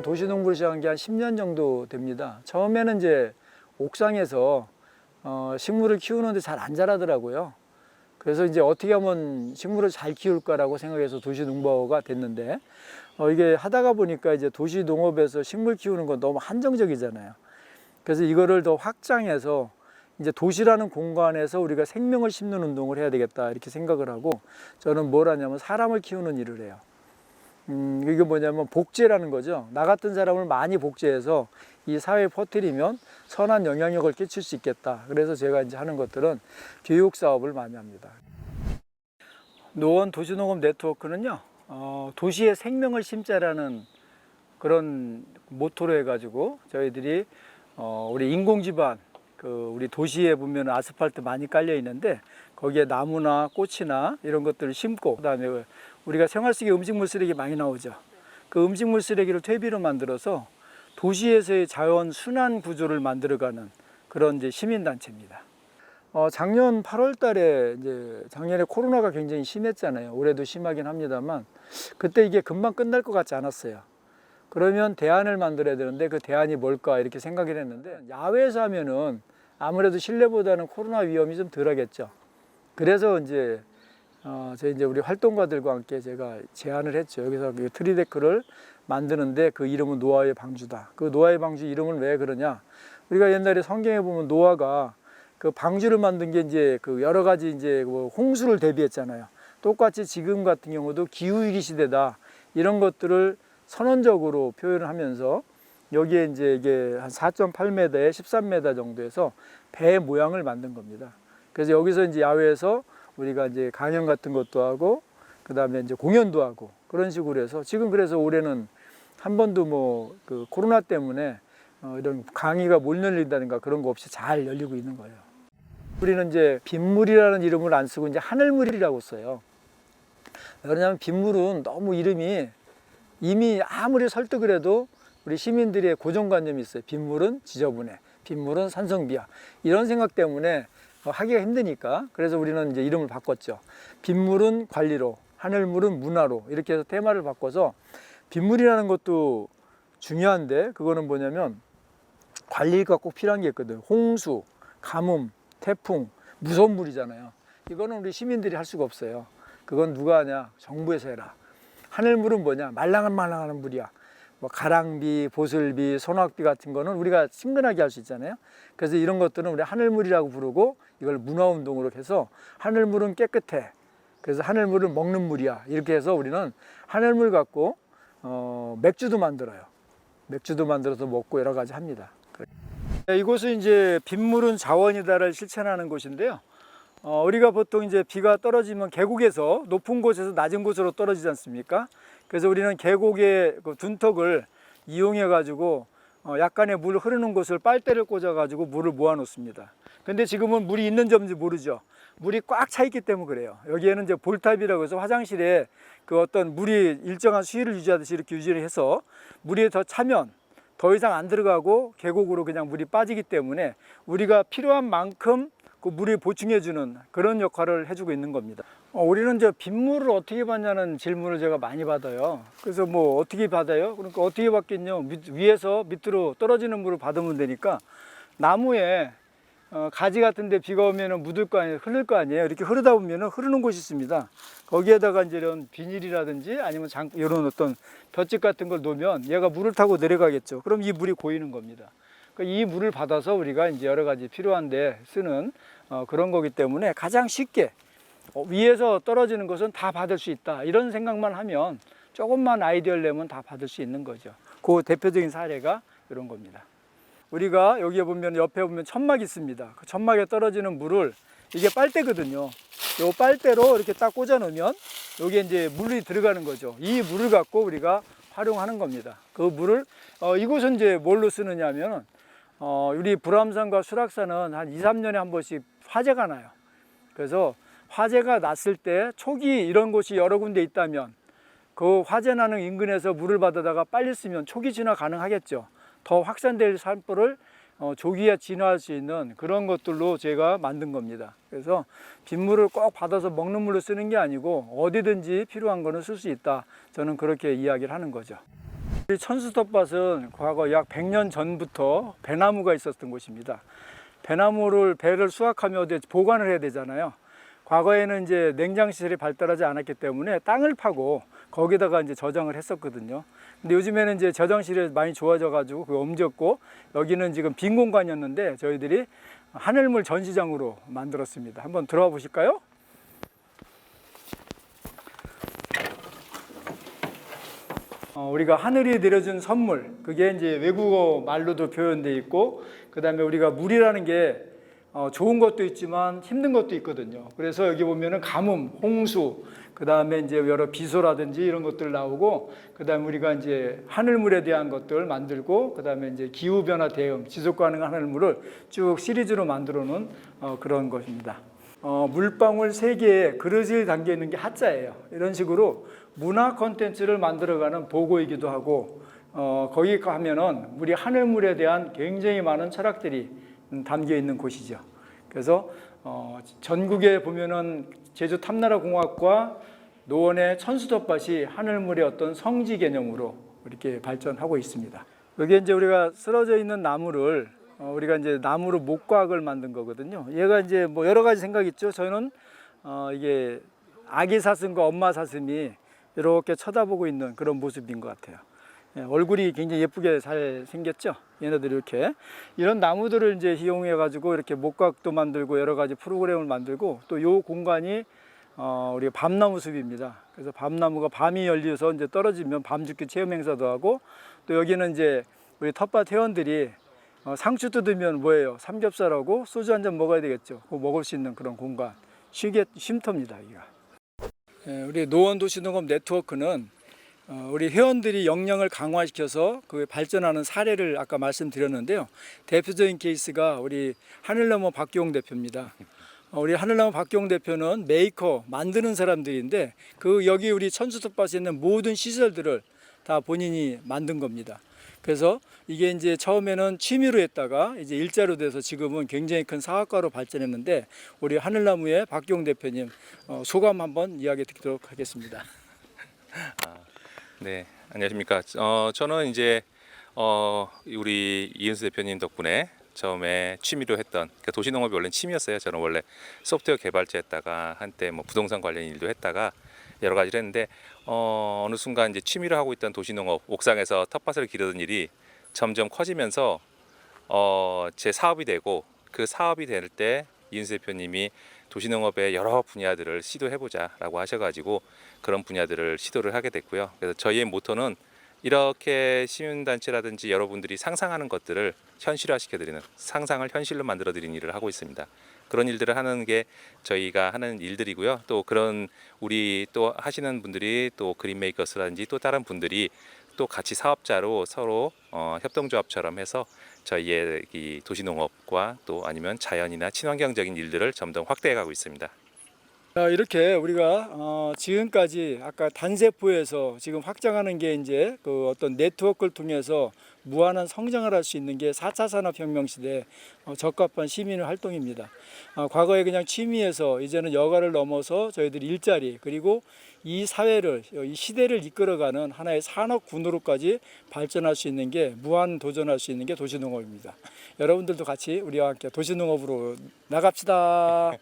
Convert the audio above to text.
도시농부를 시작한 게 한 10년 정도 됩니다. 처음에는 이제 옥상에서 식물을 키우는데 잘 안 자라더라고요. 그래서 이제 어떻게 하면 식물을 잘 키울까라고 생각해서 도시농부가 됐는데 이게 하다가 보니까 이제 도시농업에서 식물 키우는 건 너무 한정적이잖아요. 그래서 이거를 더 확장해서 이제 도시라는 공간에서 우리가 생명을 심는 운동을 해야 되겠다 이렇게 생각을 하고 저는 뭘 하냐면 사람을 키우는 일을 해요. 이게 뭐냐면 복제라는 거죠. 나 같은 사람을 많이 복제해서 이 사회에 퍼뜨리면 선한 영향력을 끼칠 수 있겠다. 그래서 제가 이제 하는 것들은 교육 사업을 많이 합니다. 노원 도시농업 네트워크는요, 도시의 생명을 심자라는 그런 모토로 해가지고 저희들이 우리 인공지반 우리 도시에 보면 아스팔트 많이 깔려 있는데 거기에 나무나 꽃이나 이런 것들을 심고 그다음에 우리가 생활 속에 음식물 쓰레기 많이 나오죠. 그 음식물 쓰레기를 퇴비로 만들어서 도시에서의 자연 순환 구조를 만들어가는 그런 이제 시민단체입니다. 작년 8월 달에 이제 작년에 코로나가 굉장히 심했잖아요. 올해도 심하긴 합니다만 그때 이게 금방 끝날 것 같지 않았어요. 그러면 대안을 만들어야 되는데 그 대안이 뭘까 이렇게 생각을 했는데 야외에서 하면은 아무래도 실내보다는 코로나 위험이 좀 덜하겠죠. 그래서 이제 저희 이제 우리 활동가들과 함께 제가 제안을 했죠. 여기서 그 트리데크를 만드는데 그 이름은 노아의 방주다. 그 노아의 방주 이름은 왜 그러냐? 우리가 옛날에 성경에 보면 노아가 그 방주를 만든 게 이제 그 여러 가지 이제 뭐 홍수를 대비했잖아요. 똑같이 지금 같은 경우도 기후위기 시대다. 이런 것들을 선언적으로 표현을 하면서 여기에 이제 이게 한 4.8m에 13m 정도에서 배 모양을 만든 겁니다. 그래서 여기서 이제 야외에서 우리가 이제 강연 같은 것도 하고 그다음에 이제 공연도 하고 그런 식으로 해서 지금 그래서 올해는 한 번도 뭐 그 코로나 때문에 이런 강의가 못 열린다든가 그런 거 없이 잘 열리고 있는 거예요. 우리는 이제 빗물이라는 이름을 안 쓰고 이제 하늘물이라고 써요. 왜냐하면 빗물은 너무 이름이 이미 아무리 설득을 해도 우리 시민들의 고정관념이 있어요. 빗물은 지저분해, 빗물은 산성비야, 이런 생각 때문에 하기가 힘드니까 그래서 우리는 이제 이름을 바꿨죠. 빗물은 관리로, 하늘물은 문화로 이렇게 해서 테마를 바꿔서 빗물이라는 것도 중요한데 그거는 뭐냐면 관리가 꼭 필요한 게 있거든. 홍수, 가뭄, 태풍, 무서운 물이잖아요. 이거는 우리 시민들이 할 수가 없어요. 그건 누가 하냐? 정부에서 해라. 하늘물은 뭐냐? 말랑말랑한 물이야. 뭐 가랑비, 보슬비, 소낙비 같은 거는 우리가 친근하게 할 수 있잖아요. 그래서 이런 것들은 우리 하늘물이라고 부르고 이걸 문화운동으로 해서 하늘물은 깨끗해. 그래서 하늘물은 먹는 물이야. 이렇게 해서 우리는 하늘물 갖고 맥주도 만들어요. 맥주도 만들어서 먹고 여러 가지 합니다. 이곳은 이제 빗물은 자원이다를 실천하는 곳인데요. 우리가 보통 이제 비가 떨어지면 계곡에서 높은 곳에서 낮은 곳으로 떨어지지 않습니까? 그래서 우리는 계곡의 그 둔턱을 이용해 가지고 약간의 물 흐르는 곳을 빨대를 꽂아 가지고 물을 모아 놓습니다. 근데 지금은 물이 있는지 없는지 모르죠. 물이 꽉 차 있기 때문에 그래요. 여기에는 이제 볼탑이라고 해서 화장실에 그 어떤 물이 일정한 수위를 유지하듯이 이렇게 유지를 해서 물이 더 차면 더 이상 안 들어가고 계곡으로 그냥 물이 빠지기 때문에 우리가 필요한 만큼 그 물이 보충해주는 그런 역할을 해주고 있는 겁니다. 우리는 이제 빗물을 어떻게 받냐는 질문을 제가 많이 받아요. 그래서 뭐 어떻게 받아요? 그러니까 어떻게 받겠냐? 위에서 밑으로 떨어지는 물을 받으면 되니까 나무에 가지 같은 데 비가 오면 묻을 거 아니에요, 흐를 거 아니에요. 이렇게 흐르다 보면 흐르는 곳이 있습니다. 거기에다가 이제 이런 비닐이라든지 아니면 이런 어떤 볏짚 같은 걸 놓으면 얘가 물을 타고 내려가겠죠. 그럼 이 물이 고이는 겁니다. 그러니까 이 물을 받아서 우리가 이제 여러 가지 필요한데 쓰는 그런 거기 때문에 가장 쉽게 위에서 떨어지는 것은 다 받을 수 있다. 이런 생각만 하면 조금만 아이디어를 내면 다 받을 수 있는 거죠. 그 대표적인 사례가 이런 겁니다. 우리가 여기에 보면 옆에 보면 천막 있습니다. 그 천막에 떨어지는 물을 이게 빨대거든요. 이 빨대로 이렇게 딱 꽂아 놓으면 여기에 이제 물이 들어가는 거죠. 이 물을 갖고 우리가 활용하는 겁니다. 그 물을 이곳은 이제 뭘로 쓰느냐 하면 우리 불암산과 수락산은 한 2, 3년에 한 번씩 화재가 나요. 그래서 화재가 났을 때 초기 이런 곳이 여러 군데 있다면 그 화재 나는 인근에서 물을 받아다가 빨리 쓰면 초기 진화 가능하겠죠. 더 확산될 산불을 조기에 진화할 수 있는 그런 것들로 제가 만든 겁니다. 그래서 빗물을 꼭 받아서 먹는 물로 쓰는 게 아니고 어디든지 필요한 거는 쓸 수 있다. 저는 그렇게 이야기를 하는 거죠. 이 천수텃밭은 과거 약 100년 전부터 배나무가 있었던 곳입니다. 배를 수확하면 어디 보관을 해야 되잖아요. 과거에는 이제 냉장 시설이 발달하지 않았기 때문에 땅을 파고 거기다가 이제 저장을 했었거든요. 근데 요즘에는 이제 저장실이 많이 좋아져 가지고 그거 옮겼고, 여기는 지금 빈 공간이었는데 저희들이 하늘물 전시장으로 만들었습니다. 한번 들어와 보실까요? 우리가 하늘이 내려준 선물, 그게 이제 외국어 말로도 표현되어 있고, 그 다음에 우리가 물이라는 게 좋은 것도 있지만 힘든 것도 있거든요. 그래서 여기 보면은 가뭄, 홍수, 그 다음에 이제 여러 비소라든지 이런 것들 나오고, 그 다음에 우리가 이제 하늘물에 대한 것들 만들고, 그 다음에 이제 기후변화 대응, 지속 가능한 하늘물을 쭉 시리즈로 만들어 놓은 그런 것입니다. 물방울 3개에 그릇이 담겨 있는 게 하자예요. 이런 식으로 문화 콘텐츠를 만들어가는 보고이기도 하고, 거기 가면은 우리 하늘물에 대한 굉장히 많은 철학들이 담겨 있는 곳이죠. 그래서 전국에 보면은 제주 탐나라공학과 노원의 천수텃밭이 하늘물의 어떤 성지 개념으로 이렇게 발전하고 있습니다. 여기 이제 우리가 쓰러져 있는 나무를 우리가 이제 나무로 목곽을 만든 거거든요. 얘가 이제 뭐 여러 가지 생각이 있죠. 저는 이게 아기 사슴과 엄마 사슴이 이렇게 쳐다보고 있는 그런 모습인 것 같아요. 얼굴이 굉장히 예쁘게 잘 생겼죠. 얘네들이 이렇게 이런 나무들을 이제 이용해 가지고 이렇게 목각도 만들고 여러 가지 프로그램을 만들고, 또 요 공간이 우리가 밤나무 숲입니다. 그래서 밤나무가 밤이 열려서 이제 떨어지면 밤죽기 체험 행사도 하고, 또 여기는 이제 우리 텃밭 회원들이 상추 뜯으면 뭐예요? 삼겹살하고 소주 한 잔 먹어야 되겠죠. 그거 먹을 수 있는 그런 공간, 쉼터입니다. 여기가. 우리 노원도시농업 네트워크는 우리 회원들이 역량을 강화시켜서 그 발전하는 사례를 아까 말씀드렸는데요. 대표적인 케이스가 우리 하늘나무 박기용 대표입니다. 우리 하늘나무 박기용 대표는 메이커, 만드는 사람들인데 여기 우리 천수텃밭에 있는 모든 시설들을 다 본인이 만든 겁니다. 그래서 이게 이제 처음에는 취미로 했다가 이제 일자로 돼서 지금은 굉장히 큰 사업가로 발전했는데, 우리 하늘나무의 박기용 대표님 소감 한번 이야기 듣도록 하겠습니다. 네, 안녕하십니까. 저는 이제 우리 이은수 대표님 덕분에 처음에 취미로 했던, 그러니까 도시농업이 원래 취미였어요. 저는 원래 소프트웨어 개발자였다가 한때 뭐 부동산 관련 일도 했다가 여러 가지를 했는데, 어느 순간 이제 취미로 하고 있던 도시농업, 옥상에서 텃밭을 기르던 일이 점점 커지면서 제 사업이 되고, 그 사업이 될 때 이은수 대표님이 도시농업의 여러 분야들을 시도해보자라고 하셔가지고 그런 분야들을 시도를 하게 됐고요. 그래서 저희의 모토는 이렇게 시민단체라든지 여러분들이 상상하는 것들을 현실화시켜드리는, 상상을 현실로 만들어드리는 일을 하고 있습니다. 그런 일들을 하는 게 저희가 하는 일들이고요. 또 그런 우리 또 하시는 분들이 또 그린메이커스라든지 또 다른 분들이 또 같이 사업자로 서로 협동조합처럼 해서 저희의 이 도시농업과 또 아니면 자연이나 친환경적인 일들을 점점 확대해가고 있습니다. 이렇게 우리가 지금까지 아까 단세포에서 지금 확장하는 게 이제 그 어떤 네트워크를 통해서 무한한 성장을 할 수 있는 게 4차 산업혁명 시대 적합한 시민 활동입니다. 과거에 그냥 취미에서 이제는 여가를 넘어서 저희들이 일자리, 그리고 이 사회를, 이 시대를 이끌어가는 하나의 산업군으로까지 발전할 수 있는 게, 무한 도전할 수 있는 게 도시농업입니다. 여러분들도 같이 우리와 함께 도시농업으로 나갑시다.